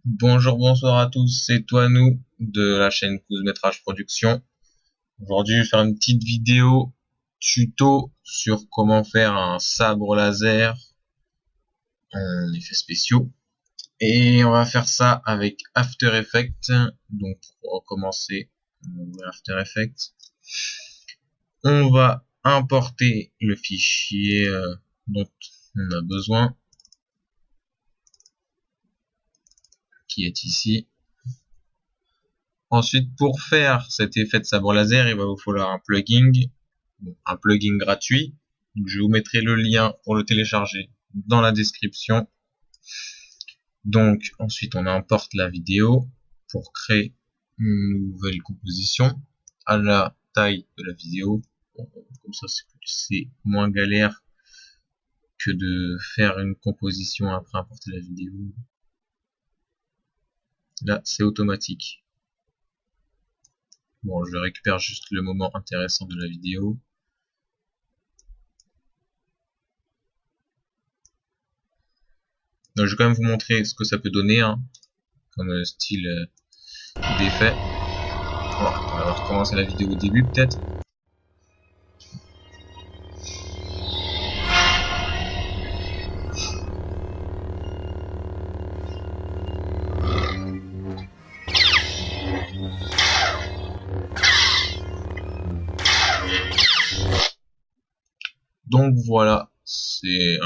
Bonjour, bonsoir à tous, c'est Toinou de la chaîne Cousmétrage Production. Aujourd'hui, je vais faire une petite vidéo tuto sur comment faire un sabre laser en effets spéciaux. Et on va faire ça avec After Effects. Donc, pour recommencer, After Effects. On va importer le fichier dont on a besoin, qui est ici. Ensuite, pour faire cet effet de sabre laser, il va vous falloir un plugin gratuit. Donc, je vous mettrai le lien pour le télécharger dans la description. Donc, ensuite, on importe la vidéo pour créer une nouvelle composition à la taille de la vidéo. Comme ça, c'est moins galère que de faire une composition après importer la vidéo. Là, c'est automatique. Bon, je récupère juste le moment intéressant de la vidéo. Donc, je vais quand même vous montrer ce que ça peut donner, hein, comme style d'effet. Voilà, on va recommencer la vidéo au début peut-être. Donc voilà, c'est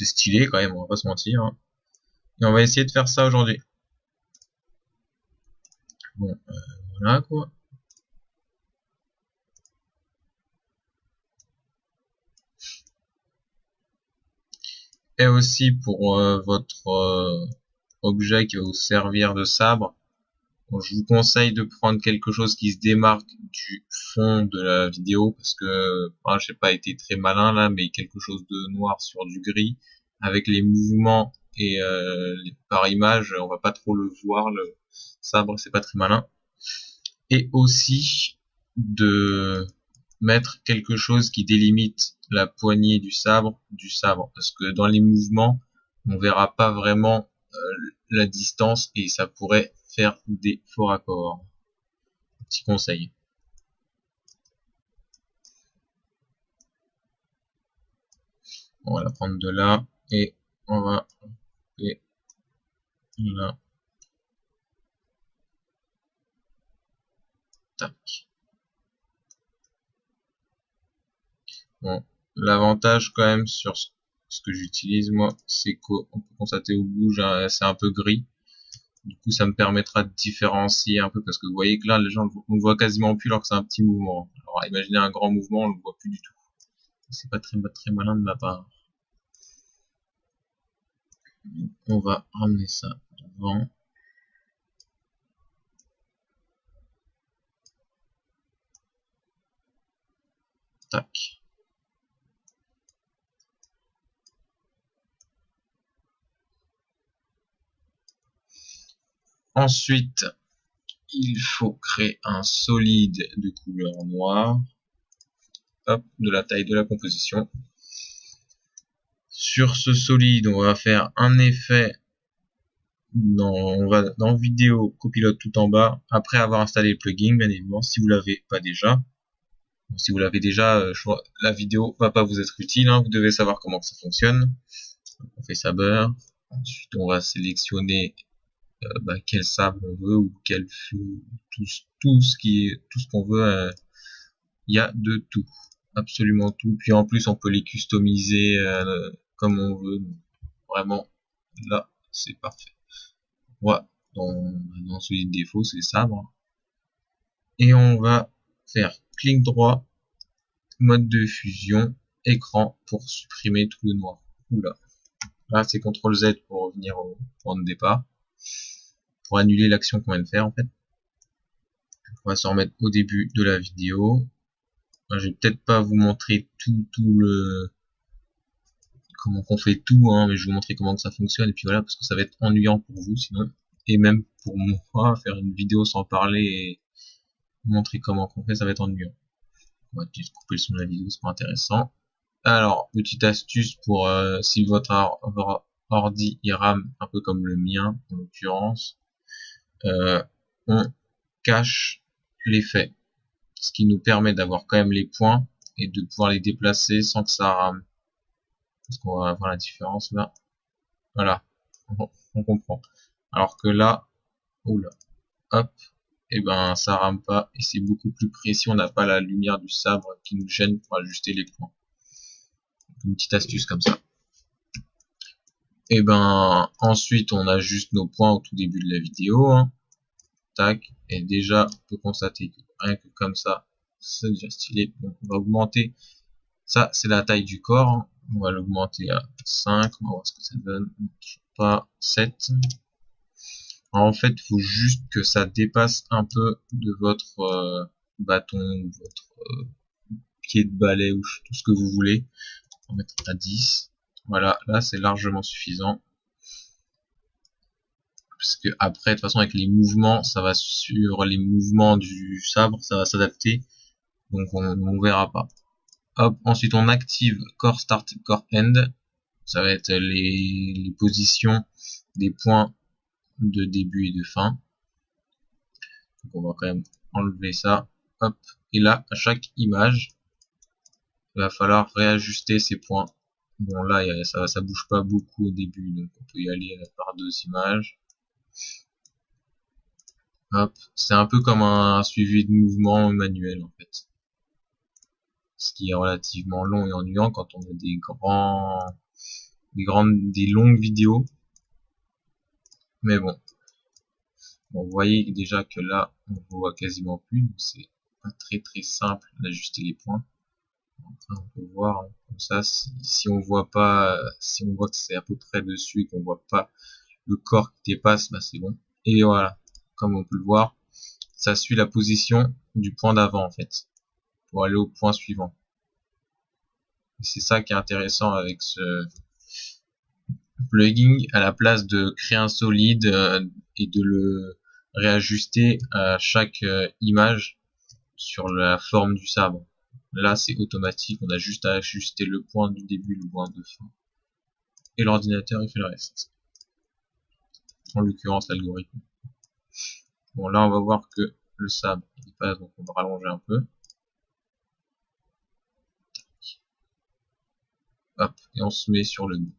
stylé quand même, on va pas se mentir, hein. Et on va essayer de faire ça aujourd'hui. Bon, voilà quoi. Et aussi pour votre objet qui va vous servir de sabre, bon, je vous conseille de prendre quelque chose qui se démarque du fond de la vidéo parce que je n'ai pas été très malin là, mais quelque chose de noir sur du gris avec les mouvements et par image, on va pas trop le voir le sabre, c'est pas très malin. Et aussi de mettre quelque chose qui délimite la poignée du sabre parce que dans les mouvements on verra pas vraiment la distance et ça pourrait faire des faux raccords. Petit conseil. On va la prendre de là et on va et là. Tac. Bon, l'avantage quand même sur ce que j'utilise moi, c'est qu'on peut constater au bout, c'est un peu gris. Du coup, ça me permettra de différencier un peu parce que vous voyez que là, les gens, on le voit quasiment plus alors que c'est un petit mouvement. Alors, imaginez un grand mouvement, on le voit plus du tout. C'est pas très malin de ma part. On va ramener ça devant. Tac. Ensuite, il faut créer un solide de couleur noire. Hop, de la taille de la composition. Sur ce solide, on va faire un effet on va dans vidéo, copilote tout en bas, après avoir installé le plugin, bien évidemment, si vous l'avez pas déjà. Bon, si vous l'avez déjà, la vidéo va pas vous être utile, hein, vous devez savoir comment ça fonctionne. Donc, on fait sabre. Ensuite, on va sélectionner quel sabre on veut ou quel feu, tout ce qu'on veut. Il y a de tout, absolument tout. Puis en plus, on peut les customiser comme on veut. Donc, vraiment, là, c'est parfait. Voilà, dans celui de défaut, c'est sabre. Et on va faire clic droit, mode de fusion, écran pour supprimer tout le noir. Oula. Là, c'est CTRL Z pour revenir au point de départ. Pour annuler l'action qu'on vient de faire, en fait. On va se remettre au début de la vidéo. Je vais peut-être pas vous montrer tout le comment qu'on fait tout, hein, mais je vais vous montrer comment que ça fonctionne et puis voilà, parce que ça va être ennuyant pour vous sinon, et même pour moi, faire une vidéo sans parler et montrer comment qu'on fait, ça va être ennuyant. On va juste couper le son de la vidéo, c'est pas intéressant. Alors, petite astuce pour si votre ordi il rame un peu comme le mien en l'occurrence, on cache l'effet, ce qui nous permet d'avoir quand même les points et de pouvoir les déplacer sans que ça rame. Est-ce qu'on va voir la différence là? Voilà, on comprend. Alors que là, oula, hop, et ben ça rame pas et c'est beaucoup plus précis, on n'a pas la lumière du sabre qui nous gêne pour ajuster les points. Une petite astuce comme ça. Et ben ensuite on ajuste nos points au tout début de la vidéo, hein. Tac, et déjà on peut constater que rien que comme ça, c'est déjà stylé. Donc on va augmenter, ça c'est la taille du corps, hein. On va l'augmenter à 5, on va voir ce que ça donne, pas 7. Alors, en fait, il faut juste que ça dépasse un peu de votre bâton, votre pied de balai ou tout ce que vous voulez. On va mettre à 10. Voilà, là c'est largement suffisant. Parce que après, de toute façon, avec les mouvements, ça va sur les mouvements du sabre, ça va s'adapter. Donc on verra pas. Hop, ensuite on active Core Start, Core End. Ça va être les positions des points de début et de fin. Donc on va quand même enlever ça. Hop, et là, à chaque image, il va falloir réajuster ces points. Bon là, ça bouge pas beaucoup au début, donc on peut y aller par 2 images. Hop, c'est un peu comme un suivi de mouvement manuel en fait. Ce qui est relativement long et ennuyant quand on a des longues vidéos. Mais bon. Bon, vous voyez déjà que là, on voit quasiment plus, donc c'est pas très simple d'ajuster les points. Après, on peut voir, hein, comme ça, si on voit pas, si on voit que c'est à peu près dessus et qu'on voit pas le corps qui dépasse, bah c'est bon. Et voilà, comme on peut le voir, ça suit la position du point d'avant en fait, pour aller au point suivant. C'est ça qui est intéressant avec ce plugin, à la place de créer un solide et de le réajuster à chaque image sur la forme du sabre. Là c'est automatique, on a juste à ajuster le point du début, le point de fin. Et l'ordinateur il fait le reste. En l'occurrence l'algorithme. Bon là on va voir que le sabre il passe, donc on va rallonger un peu. Hop, et on se met sur le bout.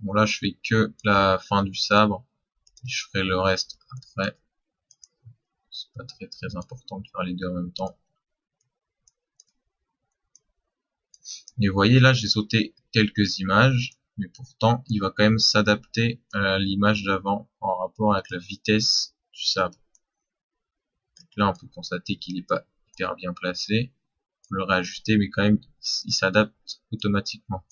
Bon là je fais que la fin du sabre, et je ferai le reste après. C'est pas très important de faire les deux en même temps. Et vous voyez là j'ai sauté quelques images, mais pourtant il va quand même s'adapter à l'image d'avant en rapport avec la vitesse du sabre. Donc là on peut constater qu'il n'est pas hyper bien placé. On peut le réajuster, mais quand même il s'adapte automatiquement.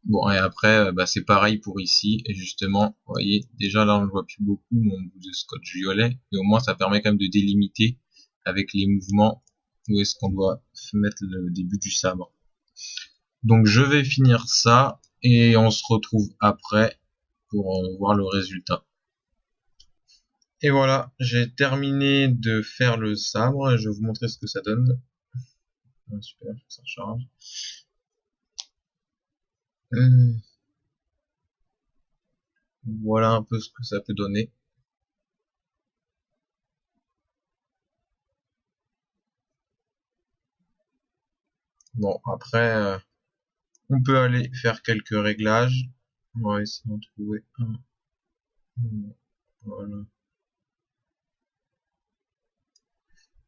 Bon, et après, bah, c'est pareil pour ici. Et justement, vous voyez, déjà là, on ne voit plus beaucoup mon bout de scotch violet. Et au moins, ça permet quand même de délimiter avec les mouvements où est-ce qu'on doit mettre le début du sabre. Donc, je vais finir ça et on se retrouve après pour voir le résultat. Et voilà, j'ai terminé de faire le sabre. Je vais vous montrer ce que ça donne. Super, ça charge. Voilà un peu ce que ça peut donner. Bon, après, on peut aller faire quelques réglages. On va essayer d'en trouver un. Voilà.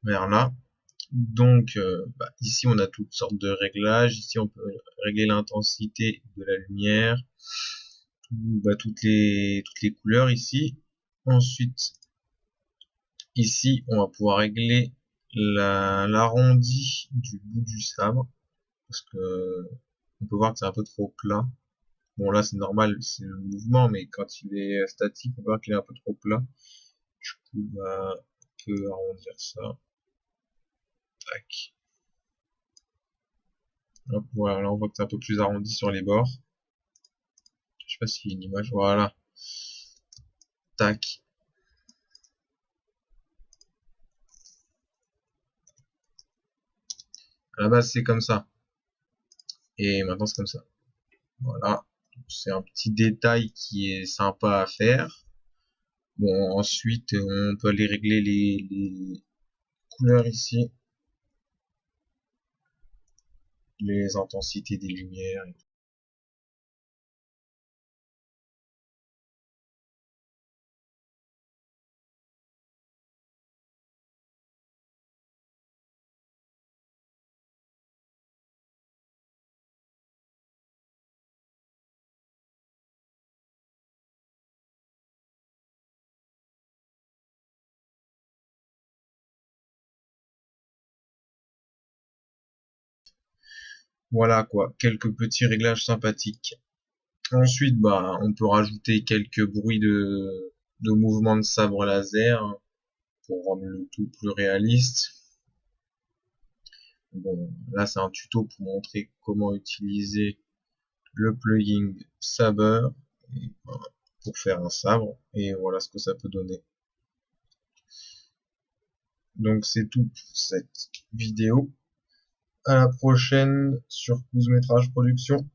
Vers là. Donc, bah, ici, on a toutes sortes de réglages. Ici, on peut régler l'intensité de la lumière. Bah, toutes les couleurs ici. Ensuite, ici, on va pouvoir régler l'arrondi du bout du sabre. Parce que on peut voir que c'est un peu trop plat. Bon, là, c'est normal, c'est le mouvement, mais quand il est statique, on voit qu'il est un peu trop plat. Du coup, bah, on peut arrondir ça. Tac. Hop, voilà, là, on voit que c'est un peu plus arrondi sur les bords. Je sais pas s'il y a une image. Voilà. Tac. À la base, c'est comme ça. Et maintenant, c'est comme ça. Voilà. C'est un petit détail qui est sympa à faire. Bon, ensuite, on peut aller régler les couleurs ici. Les intensités des lumières. Voilà quoi, quelques petits réglages sympathiques. Ensuite, bah, on peut rajouter quelques bruits de mouvement de sabre laser pour rendre le tout plus réaliste. Bon, là c'est un tuto pour montrer comment utiliser le plugin Saber pour faire un sabre et voilà ce que ça peut donner. Donc c'est tout pour cette vidéo. À la prochaine sur Kouzmetrage Production.